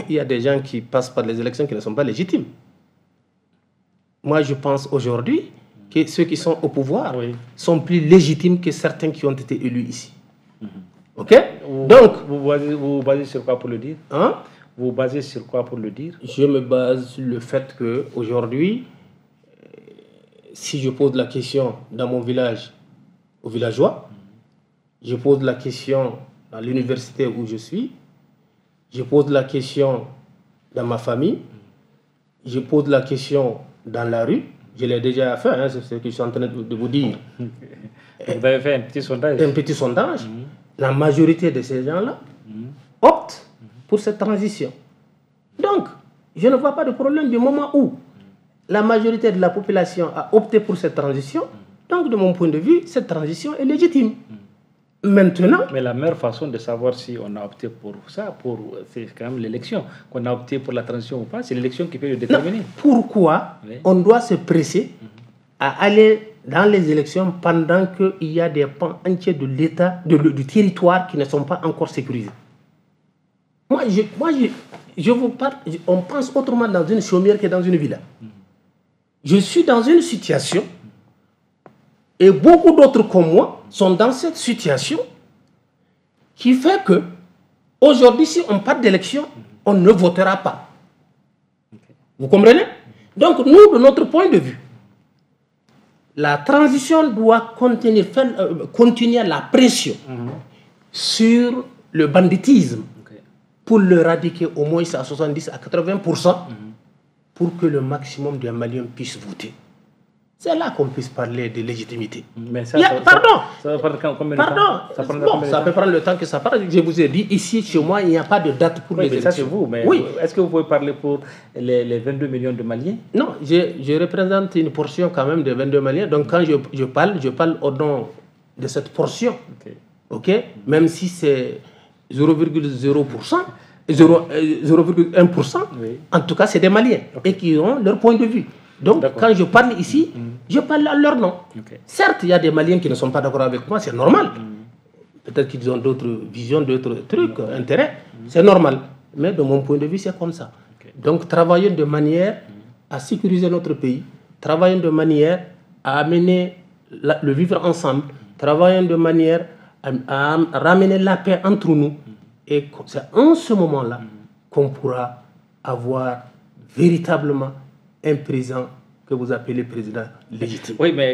Il y a des gens qui passent par les élections qui ne sont pas légitimes. Moi, je pense aujourd'hui que ceux qui sont au pouvoir sont plus légitimes que certains qui ont été élus ici. Ok? Donc, vous vous basez sur quoi pour le dire? Hein? Vous vous basez sur quoi pour le dire? Je me base sur le fait qu'aujourd'hui, si je pose la question dans mon village aux villageois, je pose la question dans l'université où je suis, je pose la question dans ma famille, je pose la question dans la rue, je l'ai déjà fait, hein, c'est ce que je suis en train de vous dire. Vous avez fait un petit sondage? Un petit sondage. La majorité de ces gens-là optent pour cette transition. Donc, je ne vois pas de problème du moment où la majorité de la population a opté pour cette transition. Donc, de mon point de vue, cette transition est légitime. Maintenant... Mais la meilleure façon de savoir si on a opté pour ça, c'est quand même l'élection. Qu'on a opté pour la transition ou pas, c'est l'élection qui peut le déterminer. Non. Pourquoi on doit se presser à aller dans les élections pendant qu'il y a des pans entiers de l'État, du territoire qui ne sont pas encore sécurisés? Moi, je vous parle, on pense autrement dans une chaumière que dans une villa. Je suis dans une situation, et beaucoup d'autres comme moi sont dans cette situation qui fait que aujourd'hui, si on part d'élection, on ne votera pas. Vous comprenez? Donc, nous, de notre point de vue, la transition doit contenir la pression sur le banditisme pour le radiquer au moins à 70 à 80% pour que le maximum des Maliens puissent voter. C'est là qu'on puisse parler de légitimité. Mais ça, pardon. Ça va prendre combien de temps? Ça peut prendre le temps que ça prend. Je vous ai dit, ici, chez moi, il n'y a pas de date pour les élections. Ça, c'est vous. Mais est-ce que vous pouvez parler pour les 22 millions de Maliens? Non, je représente une portion quand même de 22 Maliens. Donc, quand je parle au nom de cette portion. OK? Même si c'est 0,0%, 0,1%, en tout cas, c'est des Maliens et qui ont leur point de vue. Donc, quand je parle ici, je parle à leur nom. Certes, il y a des Maliens qui ne sont pas d'accord avec moi, c'est normal. Peut-être qu'ils ont d'autres visions, d'autres trucs, intérêts. C'est normal. Mais de mon point de vue, c'est comme ça. Donc, travaillons de manière à sécuriser notre pays, travaillons de manière à amener le vivre ensemble, travaillons de manière à ramener la paix entre nous. Et c'est en ce moment-là qu'on pourra avoir véritablement un président que vous appelez président légitime. Oui, mais